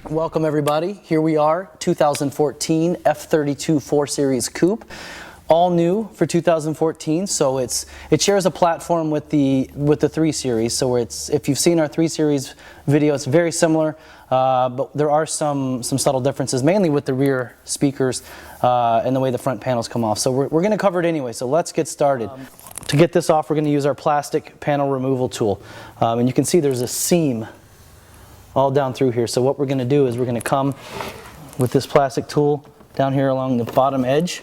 Welcome everybody. Here we are, 2014 F32 4 Series Coupe. All new for 2014, so it shares a platform with the 3 Series. So if you've seen our 3 Series video, it's very similar, but there are some subtle differences, mainly with the rear speakers and the way the front panels come off. So we're going to cover it anyway. So let's get started. To get this off, we're going to use our plastic panel removal tool, and you can see there's a seam all down through here. So what we're going to do is we're going to come with this plastic tool down here along the bottom edge,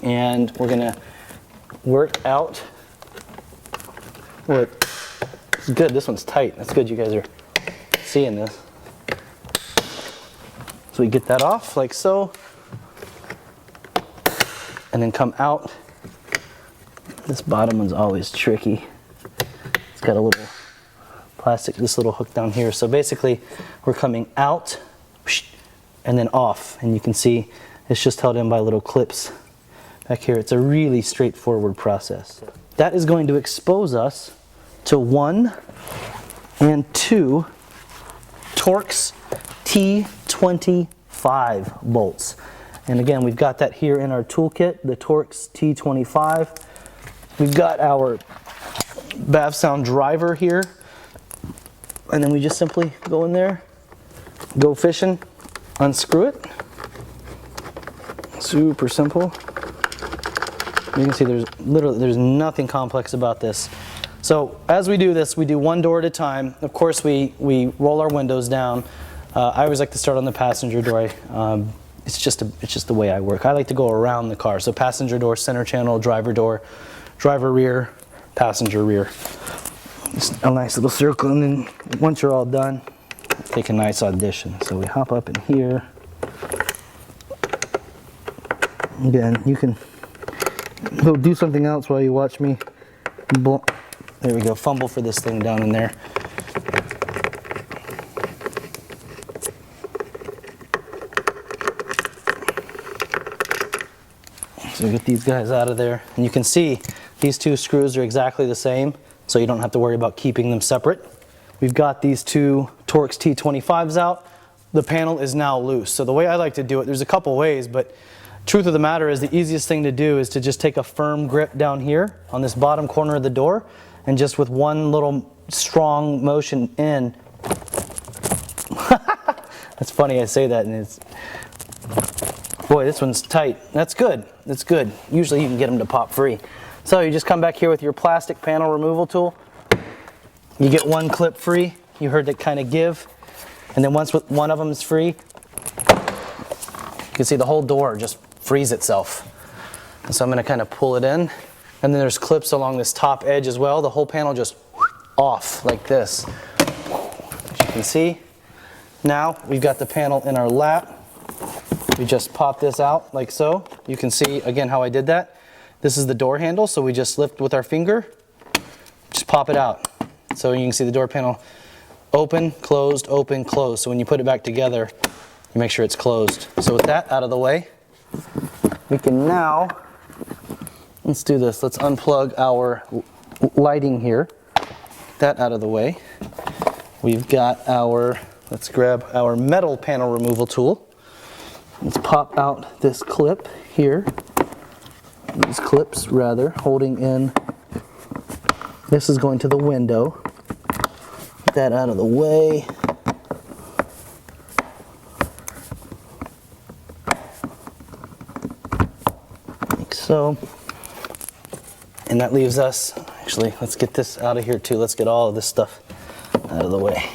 and we're going to work out. Look, it's good. This one's tight. That's good you guys are seeing this. So we get that off like so, and then come out. This bottom one's always tricky. It's got a little plastic, this little hook down here. So basically we're coming out and then off, and you can see it's just held in by little clips back here. It's a really straightforward process. That is going to expose us to 1 and 2 Torx T25 bolts. And again, we've got that here in our toolkit, the Torx T25. We've got our Bavsound driver here, and then we just simply go in there, go fishing, unscrew it. Super simple. You can see there's nothing complex about this. So as we do this, we do one door at a time. Of course, we roll our windows down. I always like to start on the passenger door. It's just the way I work. I like to go around the car. So passenger door, center channel, driver rear, passenger rear. Just a nice little circle, and then once you're all done, take a nice audition. So we hop up in here. Again, you can go do something else while you watch me. There we go, fumble for this thing down in there. So get these guys out of there, and you can see these 2 screws are exactly the same, so you don't have to worry about keeping them separate. We've got these 2 Torx T25s out. The panel is now loose. So the way I like to do it, there's a couple ways, but truth of the matter is the easiest thing to do is to just take a firm grip down here on this bottom corner of the door, and just with one little strong motion in. That's funny I say that, and it's, boy, this one's tight. That's good. That's good. Usually you can get them to pop free. So you just come back here with your plastic panel removal tool. You get one clip free. You heard that kind of give. And then once one of them is free, you can see the whole door just frees itself. And so I'm going to kind of pull it in. And then there's clips along this top edge as well. The whole panel just off like this. As you can see. Now we've got the panel in our lap. We just pop this out like so. You can see again how I did that. This is the door handle, so we just lift with our finger, just pop it out. So you can see the door panel open, closed, open, closed. So when you put it back together, you make sure it's closed. So with that out of the way, we can now, let's do this. Let's unplug our lighting here. That out of the way. We've got our, let's grab our metal panel removal tool. Let's pop out this clip here. These clips rather, holding in. This is going to the window. Get that out of the way. Like so. And that leaves us, actually, let's get this out of here too. Let's get all of this stuff out of the way.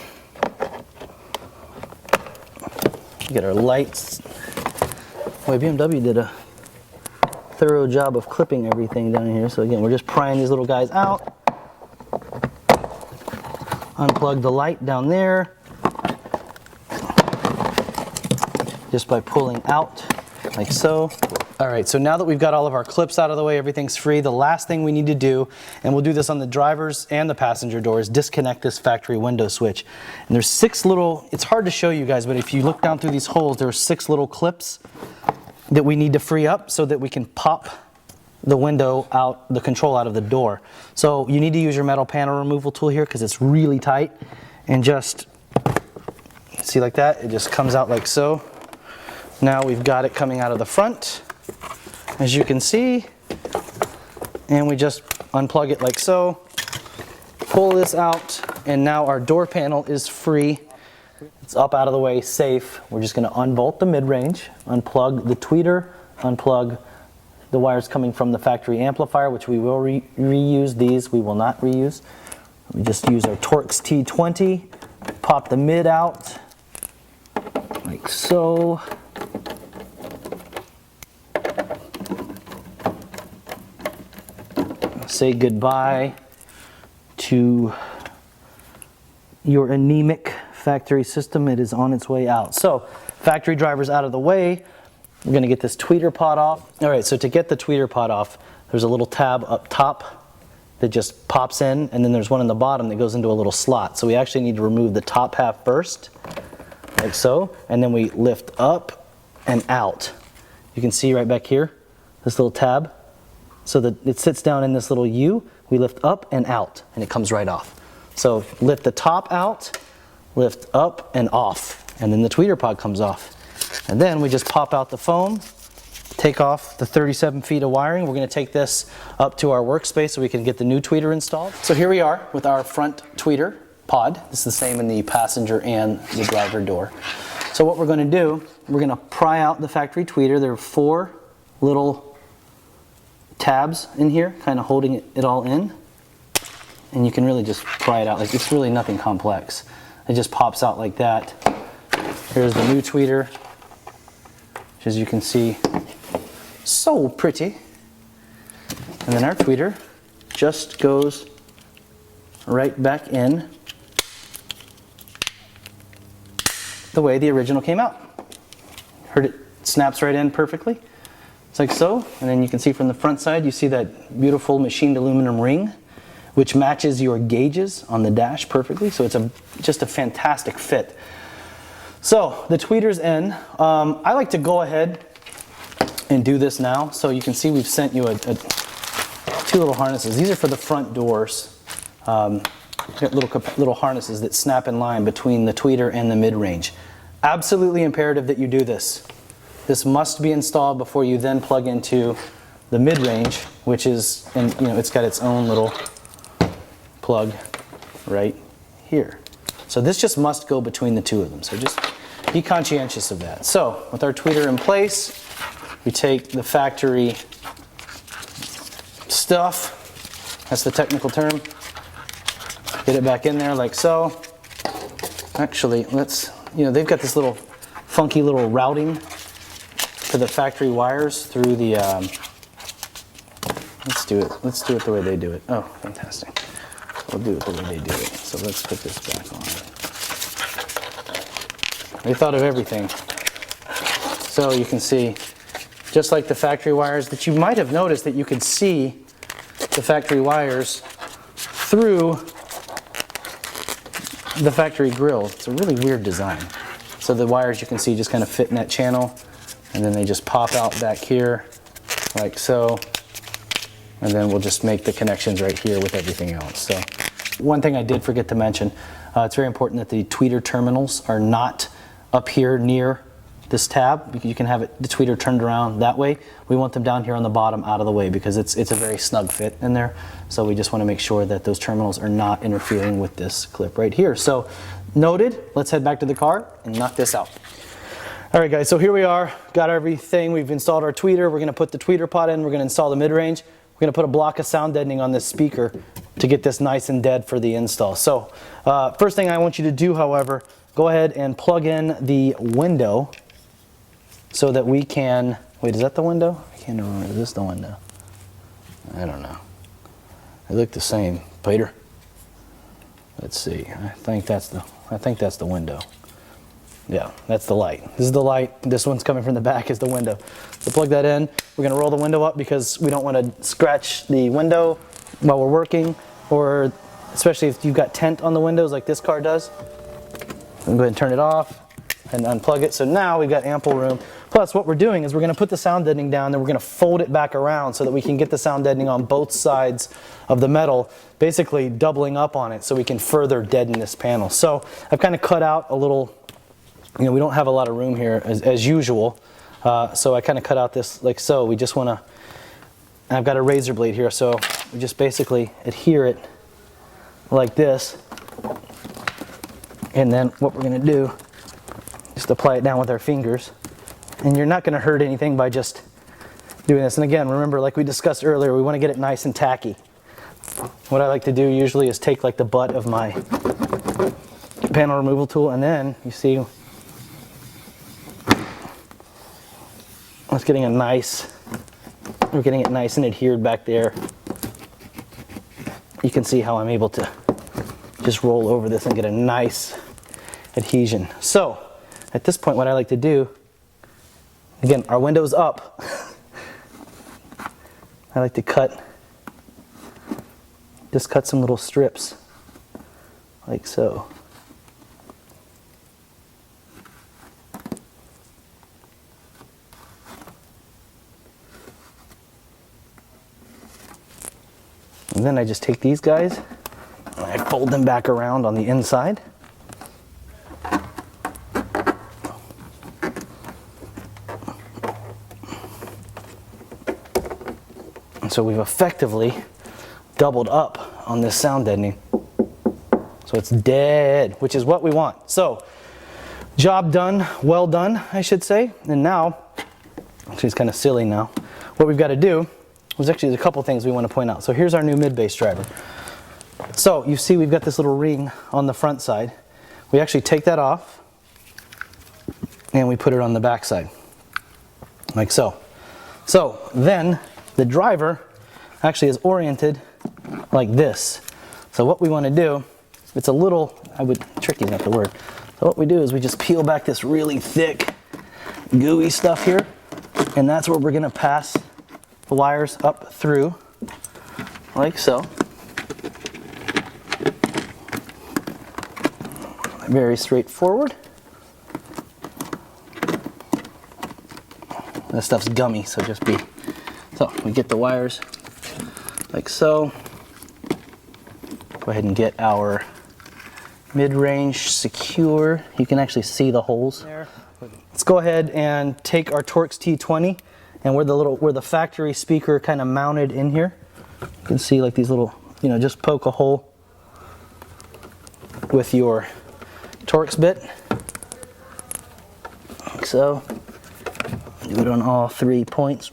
Get our lights. Boy, BMW did a thorough job of clipping everything down here. So again, we're just prying these little guys out. Unplug the light down there just by pulling out like so. All right, so now that we've got all of our clips out of the way, everything's free, the last thing we need to do, and we'll do this on the driver's and the passenger doors, disconnect this factory window switch. And there's 6 little, it's hard to show you guys, but if you look down through these holes, there are 6 little clips that we need to free up so that we can pop the window out, the control out of the door. So you need to use your metal panel removal tool here because it's really tight. and just, see like that? It just comes out like so. Now we've got it coming out of the front, as you can see, and we just unplug it like so, pull this out, and now our door panel is free. It's up out of the way, safe. We're just going to unbolt the mid-range, unplug the tweeter, unplug the wires coming from the factory amplifier, which we will reuse. These we will not reuse. We just use our Torx T20, pop the mid out, like so. Say goodbye to your anemic factory system. It is on its way out. So, factory drivers out of the way. We're going to get this tweeter pot off. All right, so to get the tweeter pot off, there's a little tab up top that just pops in, and then there's one in the bottom that goes into a little slot. So we actually need to remove the top half first, like so, and then we lift up and out. You can see right back here, this little tab. So that it sits down in this little U, we lift up and out, and it comes right off. So lift the top out, lift up and off, and then the tweeter pod comes off. And then we just pop out the foam, take off the 37 feet of wiring. We're going to take this up to our workspace so we can get the new tweeter installed. So here we are with our front tweeter pod. This is the same in the passenger and the driver door. So what we're going to do, we're going to pry out the factory tweeter. There are 4 little tabs in here, kind of holding it all in, and you can really just pry it out. Like, it's really nothing complex. It just pops out like that. Here's the new tweeter, which, as you can see, so pretty. And then our tweeter just goes right back in the way the original came out. Heard it snaps right in perfectly. It's like so, and then you can see from the front side, you see that beautiful machined aluminum ring, which matches your gauges on the dash perfectly. So it's just a fantastic fit. So the tweeter's in. I like to go ahead and do this now. So you can see we've sent you 2 little harnesses. These are for the front doors. Got little harnesses that snap in line between the tweeter and the mid-range. Absolutely imperative that you do this. This must be installed before you then plug into the mid-range, which is, and it's got its own little plug right here. So this just must go between the 2 of them. So just be conscientious of that. So with our tweeter in place, we take the factory stuff, that's the technical term, get it back in there like so. Actually, they've got this little funky little routing to the factory wires through the, let's do it the way they do it. Oh, fantastic. We'll do it the way they do it. So let's put this back on. They thought of everything. So you can see, just like the factory wires, that you might have noticed that you could see the factory wires through the factory grill. It's a really weird design. So the wires, you can see, just kind of fit in that channel, and then they just pop out back here like so, and then we'll just make the connections right here with everything else. So one thing I did forget to mention, it's very important that the tweeter terminals are not up here near this tab. You can have the tweeter turned around that way. We want them down here on the bottom out of the way because it's a very snug fit in there. So we just want to make sure that those terminals are not interfering with this clip right here. So noted. Let's head back to the car and knock this out. All right, guys, so here we are. Got everything. We've installed our tweeter. We're going to put the tweeter pot in. We're going to install the mid-range. We're going to put a block of sound deadening on this speaker to get this nice and dead for the install. So first thing I want you to do, however, go ahead and plug in the window so that we can, wait, is that the window? I can't remember. Is this the window? I don't know. They look the same. Peter? Let's see. I think that's the window. Yeah, that's the light. This is the light. This one's coming from the back is the window. So plug that in. We're going to roll the window up because we don't want to scratch the window while we're working, or especially if you've got tent on the windows like this car does. I'm going to go ahead and turn it off and unplug it. So now we've got ample room. Plus Plus, what we're doing is we're going to put the sound deadening down, and we're going to fold it back around so that we can get the sound deadening on both sides of the metal, basically doubling up on it so we can further deaden this panel. So I've kind of cut out a little, we don't have a lot of room here as usual, so I kind of cut out this like so. We just want to, I've got a razor blade here, so we just basically adhere it like this, and then what we're going to do is just apply it down with our fingers. And you're not going to hurt anything by just doing this. And again, remember, like we discussed earlier, we want to get it nice and tacky. What I like to do usually is take like the butt of my panel removal tool, and then you see it's getting we're getting it nice and adhered back there. You can see how I'm able to just roll over this and get a nice adhesion. So at this point, what I like to do, again, our window's up. I like to just cut some little strips, like so. And then I just take these guys and I fold them back around on the inside. So we've effectively doubled up on this sound deadening. So it's dead, which is what we want. So job done, well done, I should say. And now, actually it's kind of silly now, what we've got to do is actually there's a couple things we want to point out. So here's our new mid-bass driver. So you see we've got this little ring on the front side. We actually take that off and we put it on the back side, like so. So then the driver actually is oriented like this. So what we want to do, it's a little, tricky is not the word. So what we do is we just peel back this really thick, gooey stuff here, and that's where we're going to pass the wires up through, like so. Very straightforward. This stuff's gummy, so so we get the wires like so. Go ahead and get our mid-range secure. You can actually see the holes there. Let's go ahead and take our Torx T20, and where the factory speaker kind of mounted in here, you can see like these little, just poke a hole with your Torx bit, like so. Do it on all 3 points,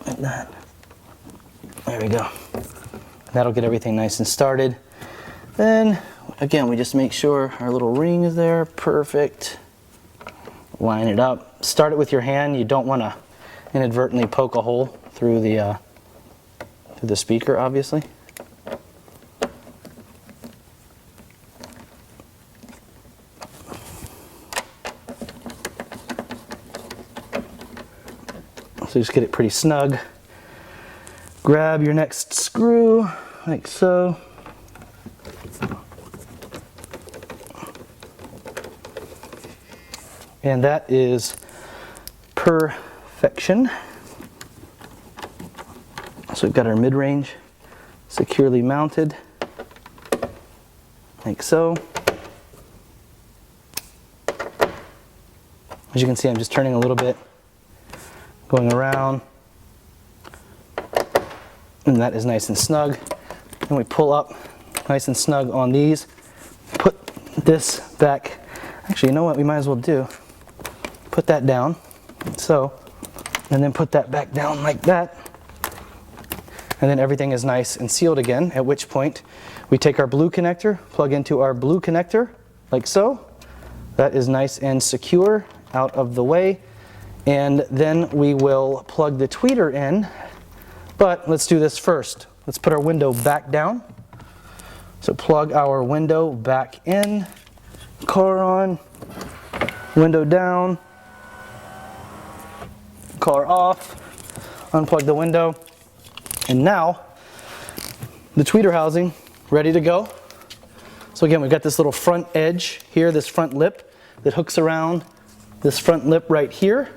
like that. There we go. That'll get everything nice and started. Then, again, we just make sure our little ring is there. Perfect. Line it up. Start it with your hand. You don't want to inadvertently poke a hole through the speaker, obviously. So just get it pretty snug. Grab your next screw, like so. And that is perfection. So we've got our mid-range securely mounted, like so. As you can see, I'm just turning a little bit, going around, and that is nice and snug. And we pull up nice and snug on these, put this back. Actually, you know what we might as well do? Put that down, so, and then put that back down like that. And then everything is nice and sealed again, at which point we take our blue connector, plug into our blue connector, like so. That is nice and secure, out of the way. And then we will plug the tweeter in, but let's do this first. Let's put our window back down. So plug our window back in, car on, window down, car off, unplug the window, and now the tweeter housing ready to go. So again, we've got this little front edge here, this front lip that hooks around this front lip right here.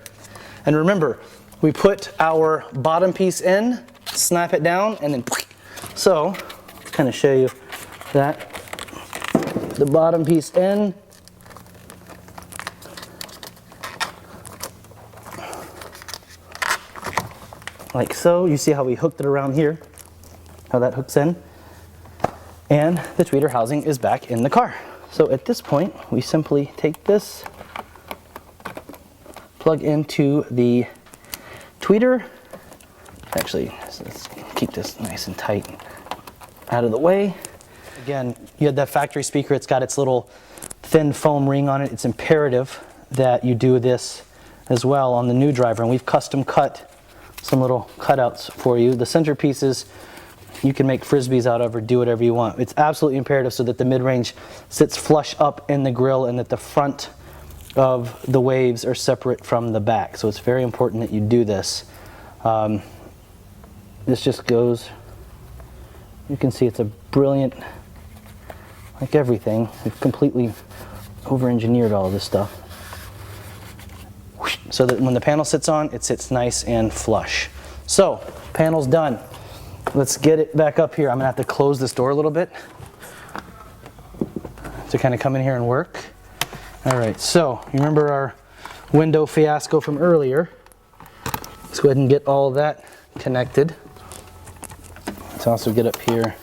And remember, we put our bottom piece in, snap it down, and then so, let's kind of show you that. The bottom piece in, like so. You see how we hooked it around here, how that hooks in. And the tweeter housing is back in the car. So at this point, we simply take this, plug into the tweeter. Actually, let's keep this nice and tight out of the way. Again, you had that factory speaker, it's got its little thin foam ring on it. It's imperative that you do this as well on the new driver, and we've custom cut some little cutouts for you. The centerpieces you can make frisbees out of or do whatever you want. It's absolutely imperative so that the mid-range sits flush up in the grill and that the front of the waves are separate from the back. So it's very important that you do this. This just goes, you can see it's a brilliant, like everything, we've completely over-engineered all of this stuff. So that when the panel sits on, it sits nice and flush. So, panel's done. Let's get it back up here. I'm gonna have to close this door a little bit to kind of come in here and work. All right, so you remember our window fiasco from earlier. Let's go ahead and get all that connected. Let's also get up here.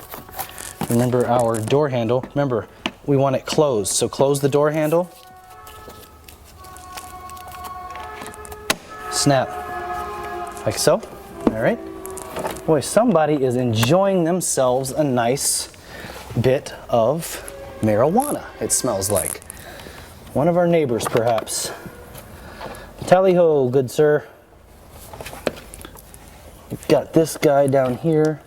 Remember our door handle. Remember, we want it closed. So close the door handle. Snap, like so. All right. Boy, somebody is enjoying themselves a nice bit of marijuana, it smells like. One of our neighbors, perhaps. Tally-ho, good sir. We've got this guy down here.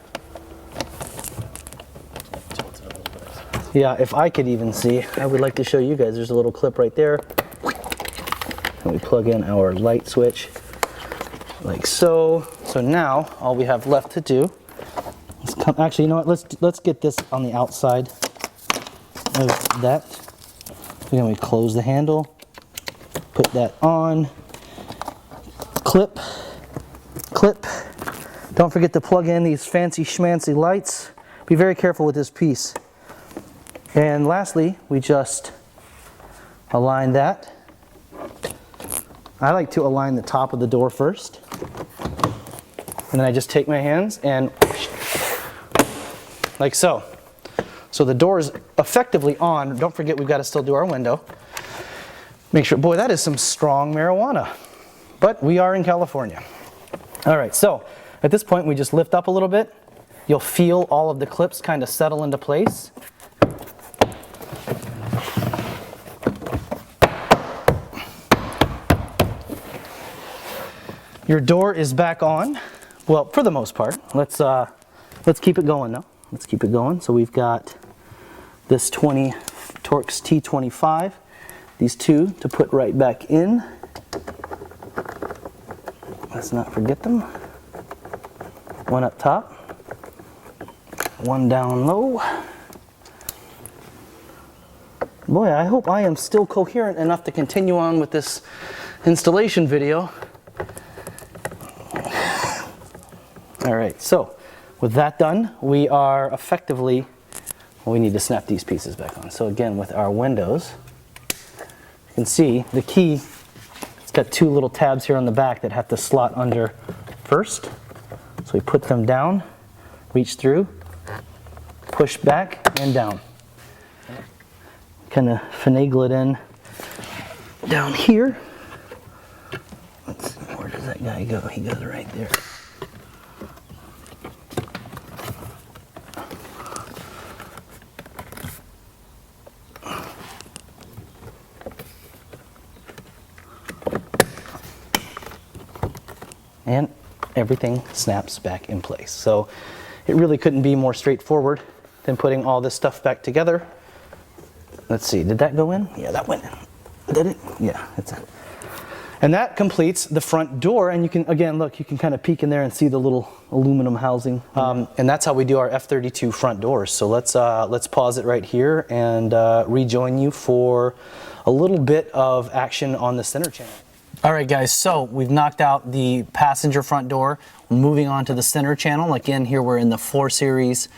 Yeah, if I could even see, I would like to show you guys. There's a little clip right there. And we plug in our light switch, like so. So now, all we have left to do is actually, you know what? Let's get this on the outside of that. Then we close the handle, put that on, clip, clip. Don't forget to plug in these fancy schmancy lights. Be very careful with this piece. And lastly, we just align that. I like to align the top of the door first. And then I just take my hands and like so. So the door is effectively on. Don't forget we've got to still do our window. Make sure, boy, that is some strong marijuana. But we are in California. All right, so at this point we just lift up a little bit. You'll feel all of the clips kind of settle into place. Your door is back on. Well, for the most part. Let's keep it going though. Let's keep it going. So we've got this 20 Torx T25. These two to put right back in. Let's not forget them. One up top, one down low. Boy, I hope I am still coherent enough to continue on with this installation video. All right, so with that done, we are effectively, well, we need to snap these pieces back on. So again, with our windows, you can see the key, it's got two little tabs here on the back that have to slot under first. So we put them down, reach through, push back and down. Kind of finagle it in down here. Let's see, where does that guy go? He goes right there. And everything snaps back in place. So it really couldn't be more straightforward than putting all this stuff back together. Let's see, did that go in? Yeah, that went in. Did it? Yeah, it's in. And that completes the front door, and you can, again, look, you can kind of peek in there and see the little aluminum housing. And that's how we do our F32 front doors. So let's pause it right here and rejoin you for a little bit of action on the center channel. All right, guys, so we've knocked out the passenger front door. We're moving on to the center channel. Again, here we're in the 4 Series.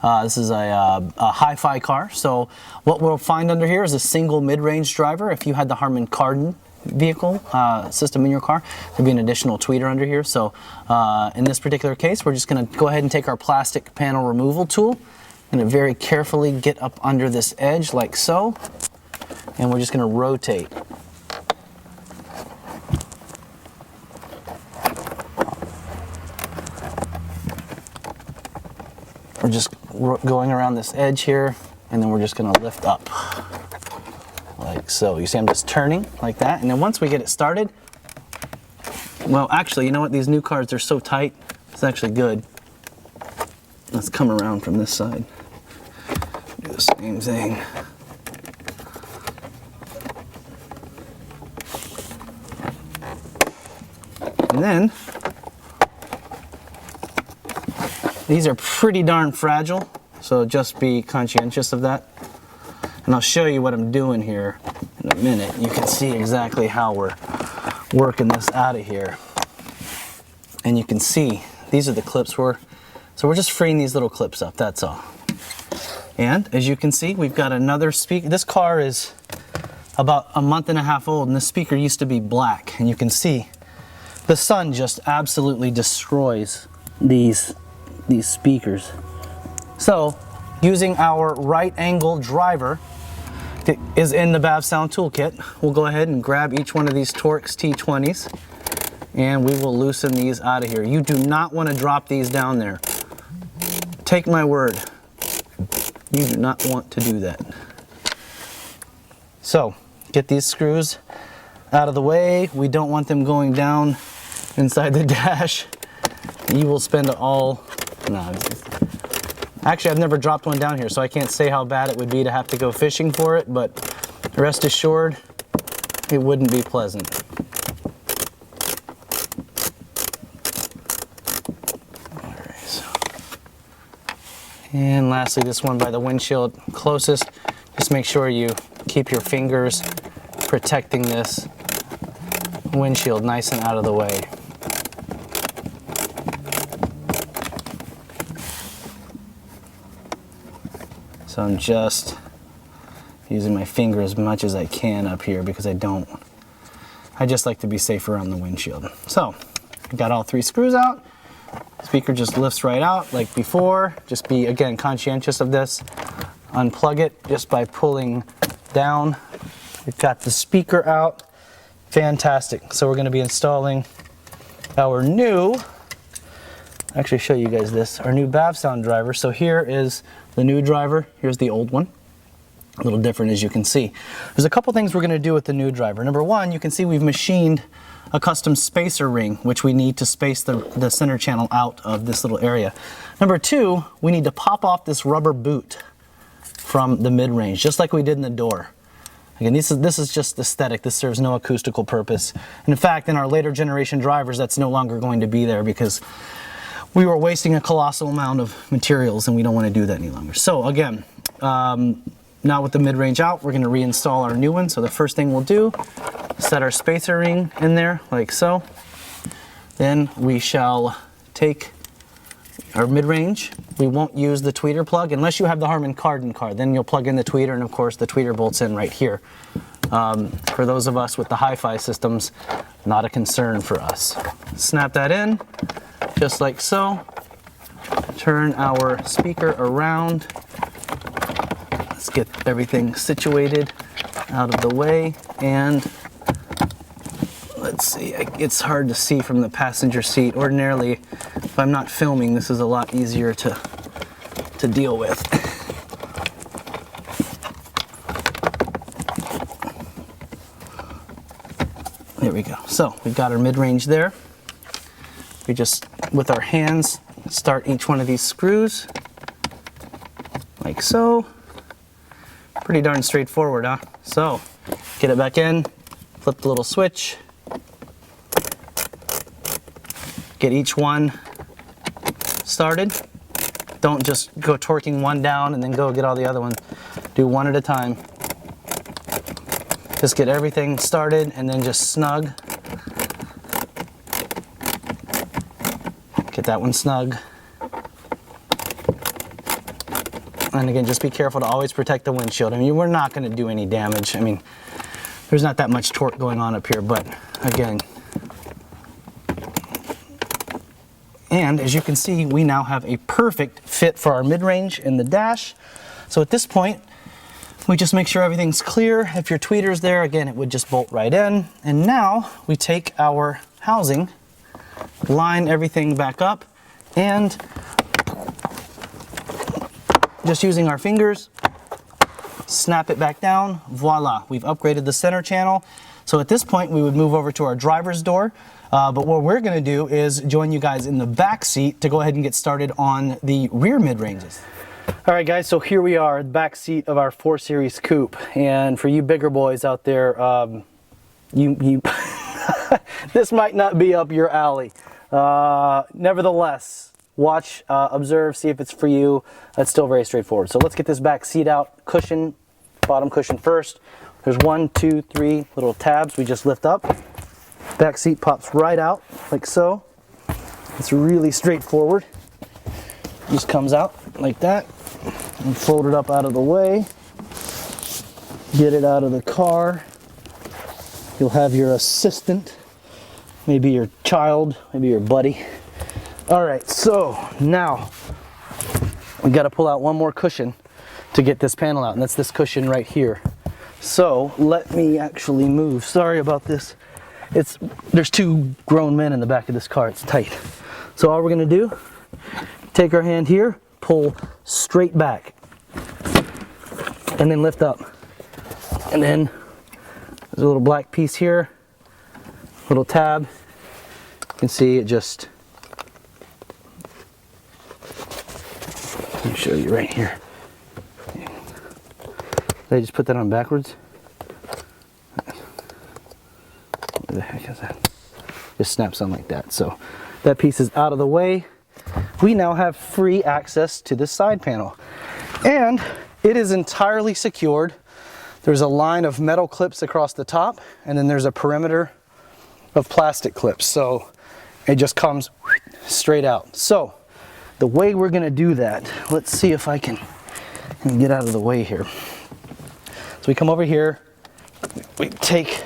This is a HiFi car. So what we'll find under here is a single mid-range driver. If you had the Harman Kardon vehicle system in your car, there'd be an additional tweeter under here. So in this particular case, we're just going to go ahead and take our plastic panel removal tool. I'm going to very carefully get up under this edge like so, and we're just going to rotate. We're just going around this edge here, and then we're just going to lift up like so. You see I'm just turning like that, and then once we get it started, well, actually, you know what? These new cars, they're so tight, it's actually good. Let's come around from this side. Do the same thing. And then, these are pretty darn fragile, so just be conscientious of that. And I'll show you what I'm doing here in a minute. You can see exactly how we're working this out of here. And you can see, these are the clips so we're just freeing these little clips up, that's all. And as you can see, we've got another speaker. This car is about a month and a half old, and the speaker used to be black. And you can see the sun just absolutely destroys these speakers. So using our right angle driver that is in the Bavsound toolkit, we'll go ahead and grab each one of these Torx T20s and we will loosen these out of here. You do not want to drop these down there. Take my word, you do not want to do that. So get these screws out of the way. We don't want them going down inside the dash. You will spend all no, actually, I've never dropped one down here, so I can't say how bad it would be to have to go fishing for it, but rest assured, it wouldn't be pleasant. All right, so. And lastly, this one by the windshield closest. Just make sure you keep your fingers protecting this windshield nice and out of the way. So I'm just using my finger as much as I can up here because I just like to be safe around the windshield. So I got all 3 screws out. Speaker just lifts right out like before. Just be, again, conscientious of this. Unplug it just by pulling down. We've got the speaker out. Fantastic. So we're going to be installing our new, actually show you guys this, our new Bavsound driver. So here is the new driver, here's the old one. A little different, as you can see. There's a couple things we're going to do with the new driver. Number one, you can see we've machined a custom spacer ring, which we need to space the center channel out of this little area. Number two, we need to pop off this rubber boot from the mid-range, just like we did in the door. Again, this is just aesthetic. This serves no acoustical purpose. And in fact, in our later generation drivers, that's no longer going to be there because we were wasting a colossal amount of materials and we don't want to do that any longer. So again, now with the mid-range out, we're going to reinstall our new one. So the first thing we'll do, set our spacer ring in there like so. Then we shall take our mid-range. We won't use the tweeter plug unless you have the Harman Kardon card. Then you'll plug in the tweeter, and of course the tweeter bolts in right here. For those of us with the HiFi systems, not a concern for us. Snap that in, just like so. Turn our speaker around. Let's get everything situated out of the way, and let's see, it's hard to see from the passenger seat. Ordinarily, if I'm not filming, this is a lot easier to deal with. There we go. So we've got our mid-range there. We just, with our hands, start each one of these screws, like so. Pretty darn straightforward, huh? So, get it back in, flip the little switch, get each one started. Don't just go torquing one down and then go get all the other ones. Do one at a time. Just get everything started and then just snug Get that one snug. And again, just be careful to always protect the windshield. I mean, we're not going to do any damage. I mean, there's not that much torque going on up here, but again. And as you can see, we now have a perfect fit for our mid-range in the dash. So at this point, we just make sure everything's clear. If your tweeter's there, again, it would just bolt right in. And now we take our housing, line everything back up, and just using our fingers, snap it back down. Voila, we've upgraded the center channel. So at this point, we would move over to our driver's door. But what we're going to do is join you guys in the back seat to go ahead and get started on the rear mid-ranges. All right, guys, so here we are, the back seat of our 4 Series Coupe. And for you bigger boys out there, this might not be up your alley. Nevertheless, watch, observe, see if it's for you. It's still very straightforward. So let's get this back seat out. Cushion, bottom cushion first. There's 1, 2, 3 little tabs we just lift up. Back seat pops right out, like so. It's really straightforward. Just comes out like that. And fold it up out of the way. Get it out of the car. You'll have your assistant, maybe your child, maybe your buddy. All right, so now we got to pull out one more cushion to get this panel out, and that's this cushion right here. So let me actually move. Sorry about this. There's 2 grown men in the back of this car. It's tight. So all we're going to do, take our hand here, pull straight back, and then lift up. And then there's a little black piece here, little tab. You can see it just, let me show you right here. Did I just put that on backwards? What the heck is that? Just snaps on like that. So that piece is out of the way. We now have free access to this side panel. And it is entirely secured. There's a line of metal clips across the top, and then there's a perimeter of plastic clips. So it just comes straight out. So the way we're gonna do that, let's see if I can get out of the way here. So we come over here, we take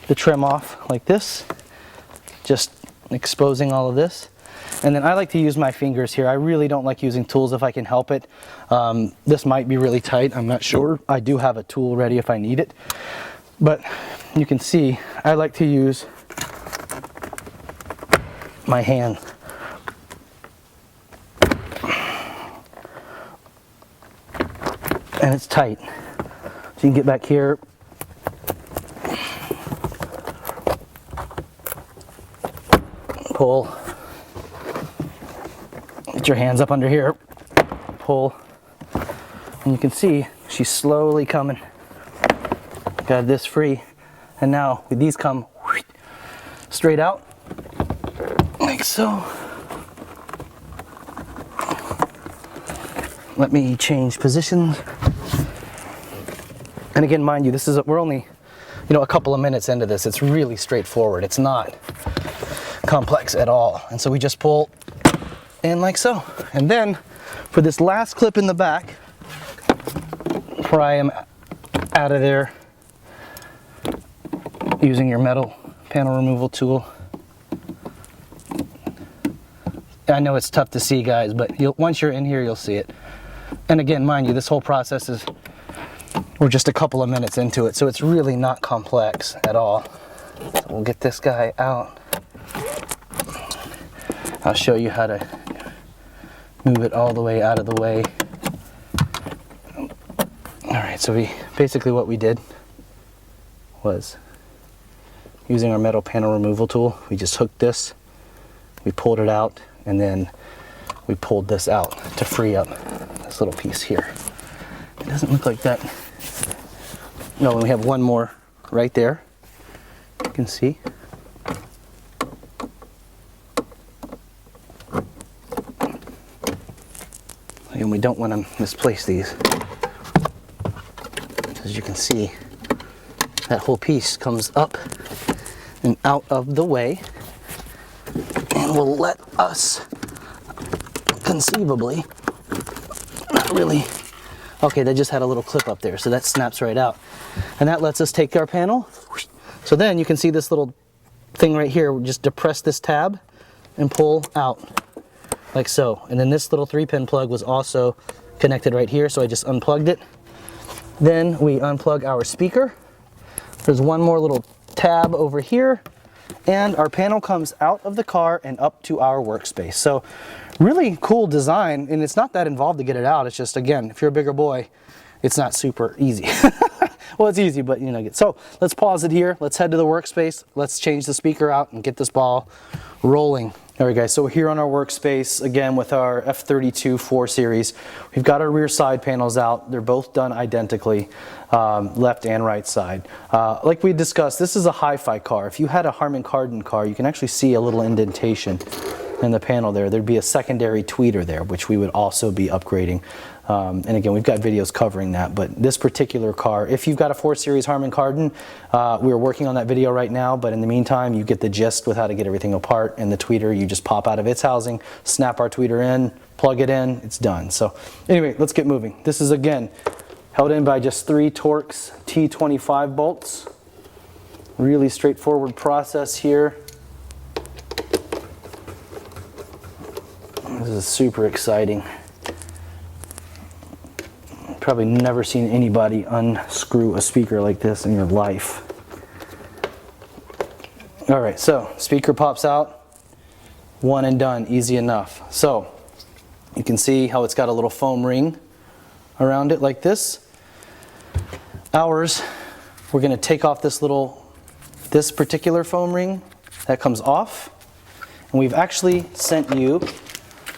the trim off like this, just exposing all of this. And then I like to use my fingers here. I really don't like using tools if I can help it. This might be really tight, I'm not sure. I do have a tool ready if I need it. But you can see, I like to use my hand. And it's tight. So you can get back here. Pull. Get your hands up under here. Pull. And you can see she's slowly coming. Got this free. And now with these come straight out. Like so. Let me change positions. And again, mind you, we're only, a couple of minutes into this. It's really straightforward. It's not complex at all. And so we just pull in like so. And then for this last clip in the back, where I am out of there, using your metal panel removal tool. I know it's tough to see, guys, but once you're in here, you'll see it. And again, mind you, this whole process we're just a couple of minutes into it, so it's really not complex at all. So we'll get this guy out. I'll show you how to move it all the way out of the way. All right, so basically what we did was, using our metal panel removal tool, we just hooked this, we pulled it out, and then we pulled this out to free up this little piece here. It doesn't look like that. No, and we have one more right there. You can see. And we don't want to misplace these. As you can see, that whole piece comes up and out of the way. and will let us conceivably, not really, okay, that just had a little clip up there, so that snaps right out. And that lets us take our panel. So then you can see this little thing right here, we just depress this tab and pull out like so. And then this little 3-pin plug was also connected right here, so I just unplugged it. Then we unplug our speaker. There's one more little tab over here, and our panel comes out of the car and up to our workspace. So really cool design, and it's not that involved to get it out. It's just, again, if you're a bigger boy, it's not super easy. Well, it's easy, but you know. So let's pause it here. Let's head to the workspace. Let's change the speaker out and get this ball rolling. All right, guys, so we're here on our workspace, again, with our F32 4 Series. We've got our rear side panels out. They're both done identically, left and right side. Like we discussed, this is a HiFi car. If you had a Harman Kardon car, you can actually see a little indentation in the panel there. There'd be a secondary tweeter there, which we would also be upgrading. And again, we've got videos covering that, but this particular car, if you've got a 4 Series Harman Kardon, we're working on that video right now, but in the meantime, you get the gist with how to get everything apart. And the tweeter, you just pop out of its housing, snap our tweeter in, plug it in, it's done. So anyway, let's get moving. This is, again, held in by just 3 Torx T25 bolts. Really straightforward process here. This is super exciting. Probably never seen anybody unscrew a speaker like this in your life. All right, so speaker pops out, one and done, easy enough. So you can see how it's got a little foam ring around it like this. Ours, we're gonna take off this particular foam ring that comes off, and we've actually sent you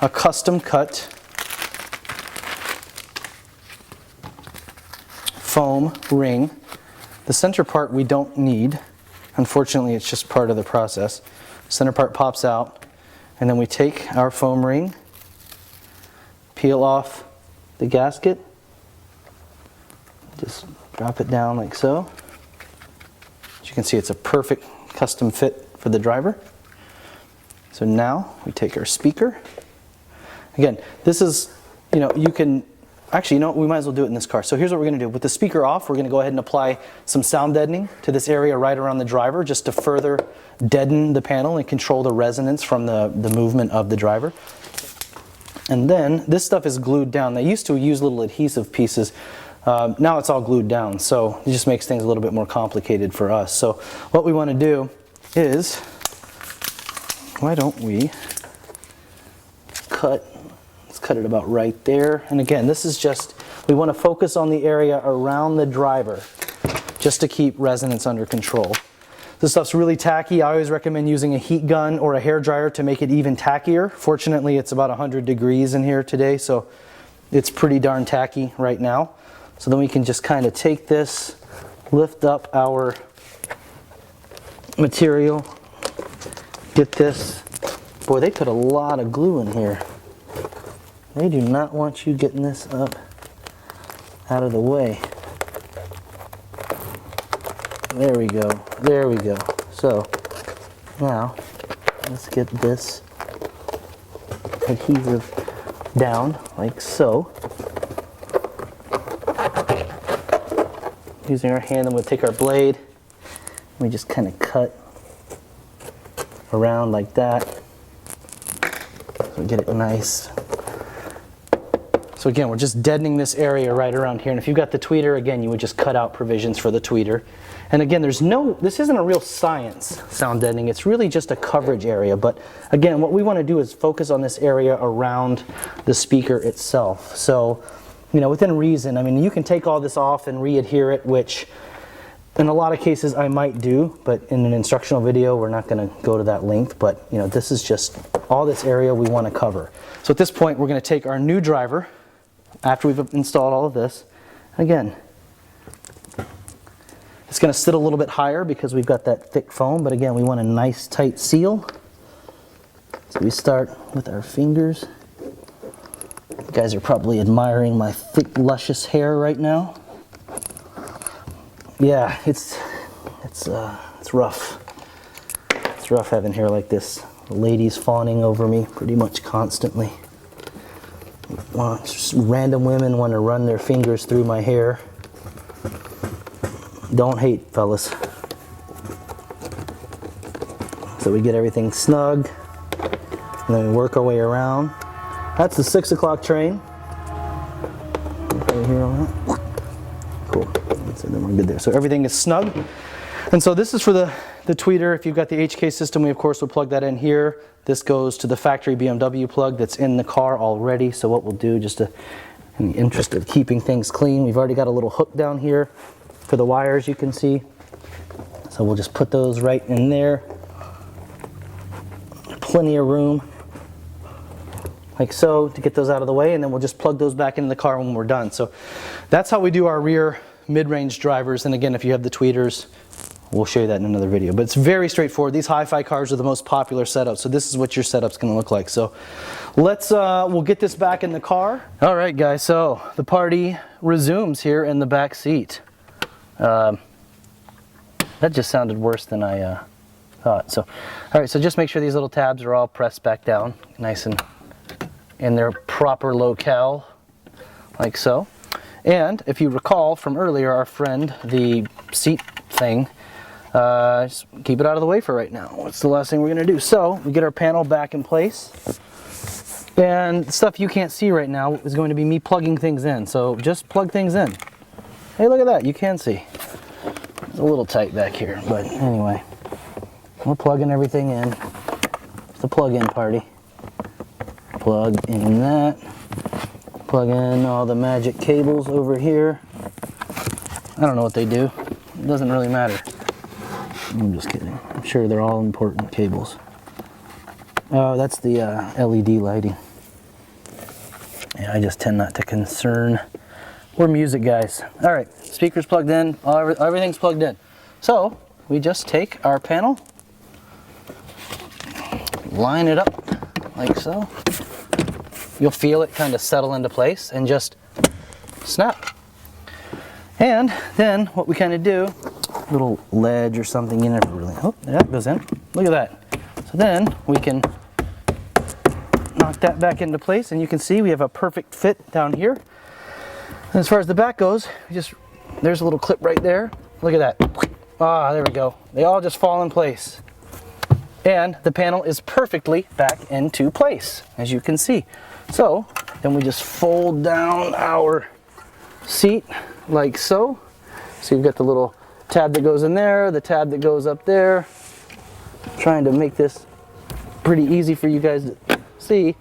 a custom cut foam ring. The center part we don't need. Unfortunately, it's just part of the process. Center part pops out, and then we take our foam ring, peel off the gasket, just drop it down like so. As you can see, it's a perfect custom fit for the driver. So now we take our speaker. Again, this is, you know, you can, actually, you know what, we might as well do it in this car. So here's what we're gonna do. With the speaker off, we're gonna go ahead and apply some sound deadening to this area right around the driver, just to further deaden the panel and control the resonance from the movement of the driver. And then this stuff is glued down. They used to use little adhesive pieces. Now it's all glued down, so it just makes things a little bit more complicated for us. So what we wanna do is, why don't we cut it about right there. And again, this is just, we want to focus on the area around the driver just to keep resonance under control. This stuff's really tacky. I always recommend using a heat gun or a hair dryer to make it even tackier. Fortunately, it's about 100 degrees in here today, so it's pretty darn tacky right now. So then we can just kind of take this, lift up our material, get this. Boy, they put a lot of glue in here. They do not want you getting this up out of the way. There we go, there we go. So now let's get this adhesive down like so. Using our hand, then we'll take our blade, and we just kind of cut around like that. So we get it nice. So again, we're just deadening this area right around here. And if you've got the tweeter, again, you would just cut out provisions for the tweeter. And again, this isn't a real science, sound deadening. It's really just a coverage area. But again, what we want to do is focus on this area around the speaker itself. So, you know, within reason, I mean, you can take all this off and re-adhere it, which in a lot of cases I might do, but in an instructional video, we're not going to go to that length. But, you know, this is just all this area we want to cover. So at this point, we're going to take our new driver, after we've installed all of this. Again, it's going to sit a little bit higher because we've got that thick foam, but again, we want a nice tight seal. So we start with our fingers. You guys are probably admiring my thick, luscious hair right now. Yeah, it's rough. It's rough having hair like this ladies fawning over me pretty much constantly. Random women want to run their fingers through my hair. Don't hate, fellas. So we get everything snug, and then we work our way around. That's the 6 o'clock train. Right here on that. Cool. So then we're good there. So everything is snug. And so this is for the tweeter. If you've got the HK system, we of course will plug that in here. This goes to the factory BMW plug that's in the car already. So what we'll do, just in the interest of keeping things clean, we've already got a little hook down here for the wires, you can see. So we'll just put those right in there. Plenty of room, like so, to get those out of the way, and then we'll just plug those back into the car when we're done. So that's how we do our rear mid-range drivers. And again, if you have the tweeters, we'll show you that in another video. But it's very straightforward. These HiFi cars are the most popular setup, so this is what your setup's going to look like. So let's we'll get this back in the car. All right, guys. So the party resumes here in the back seat. That just sounded worse than I thought. So, all right. So just make sure these little tabs are all pressed back down, nice and in their proper locale, like so. And if you recall from earlier, our friend, the seat thing. Just keep it out of the way for right now. What's the last thing we're going to do? So we get our panel back in place, and stuff you can't see right now is going to be me plugging things in. So just plug things in. Hey, look at that. You can see. It's a little tight back here, but anyway, we're plugging everything in. It's the plug-in party. Plug in that. Plug in all the magic cables over here. I don't know what they do. It doesn't really matter. I'm just kidding. I'm sure they're all important cables. Oh, that's the LED lighting. Yeah, I just tend not to concern. We're music guys. All right, speakers plugged in. Everything's plugged in. So we just take our panel, line it up like so. You'll feel it kind of settle into place and just snap. And then what we kind of do, little ledge or something, you never really, oh, that goes in. Look at that. So then we can knock that back into place, and you can see we have a perfect fit down here. And as far as the back goes, there's a little clip right there. Look at that. Ah, there we go. They all just fall in place. And the panel is perfectly back into place, as you can see. So then we just fold down our seat like so. So you've got the little tab that goes in there, the tab that goes up there. Trying to make this pretty easy for you guys to see.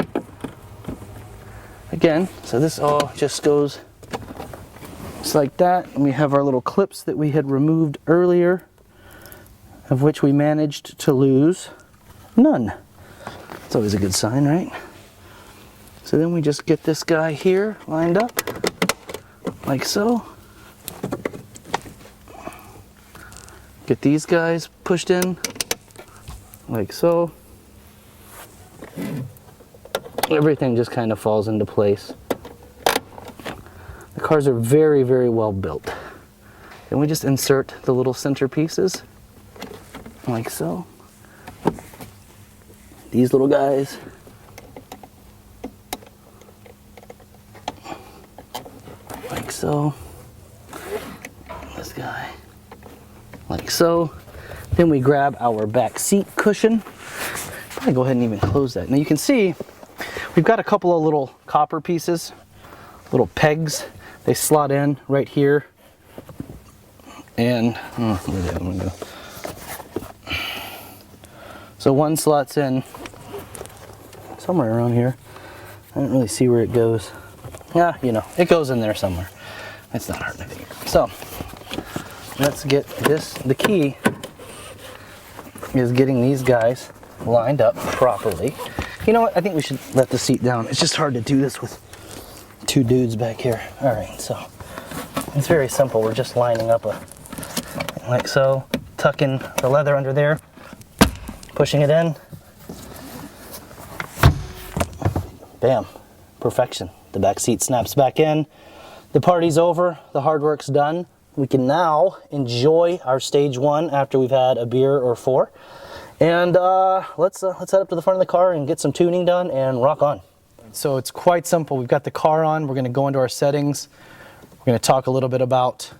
Again, so this all just goes just like that. And we have our little clips that we had removed earlier, of which we managed to lose none. It's always a good sign, right? So then we just get this guy here lined up like so. Get these guys pushed in like so. Everything just kind of falls into place. The cars are very, very well built. Then we just insert the little center pieces like so. These little guys. Like so. This guy. Like so. Then we grab our back seat cushion. Probably go ahead and even close that. Now you can see we've got a couple of little copper pieces, little pegs. They slot in right here. And where'd the other one go? So one slots in somewhere around here. I don't really see where it goes. Yeah, you know, it goes in there somewhere. It's not hard to figure. So let's get this. The key is getting these guys lined up properly. You know what? I think we should let the seat down. It's just hard to do this with two dudes back here. All right, so it's very simple. We're just lining up like so, tucking the leather under there, pushing it in. Bam, perfection. The back seat snaps back in. The party's over, the hard work's done. We can now enjoy our stage one after we've had a beer or four. And let's head up to the front of the car and get some tuning done and rock on. So it's quite simple. We've got the car on. We're going to go into our settings. We're going to talk a little bit about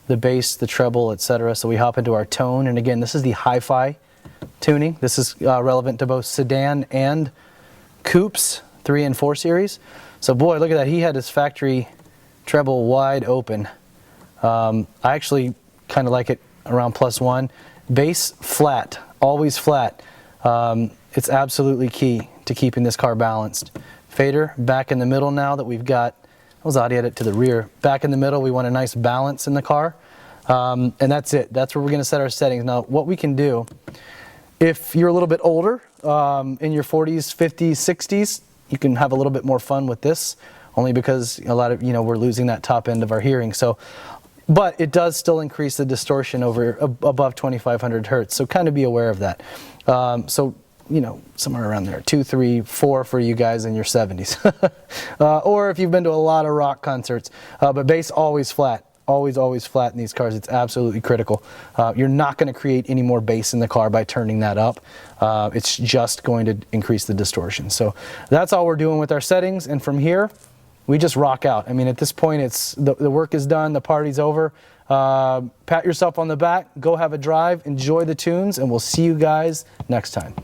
the bass, the treble, etc. So we hop into our tone. And again, this is the HiFi tuning. This is relevant to both sedan and coupes, 3 and 4 series. So boy, look at that. He had his factory treble wide open. I actually kind of like it around +1. Bass flat, always flat. It's absolutely key to keeping this car balanced. Fader back in the middle now that we've got, I was audio it to the rear. Back in the middle, we want a nice balance in the car. And that's it. That's where we're going to set our settings. Now, what we can do, if you're a little bit older, in your 40s, 50s, 60s, you can have a little bit more fun with this, only because a lot of, we're losing that top end of our hearing. So, but it does still increase the distortion above 2,500 hertz. So kind of be aware of that. So, somewhere around there, 2, 3, 4 for you guys in your 70s. Or if you've been to a lot of rock concerts. But bass always flat. Always flat in these cars. It's absolutely critical. You're not going to create any more bass in the car by turning that up. It's just going to increase the distortion. So that's all we're doing with our settings. And from here, we just rock out. I mean, at this point, it's the work is done. The party's over. Pat yourself on the back. Go have a drive. Enjoy the tunes. And we'll see you guys next time.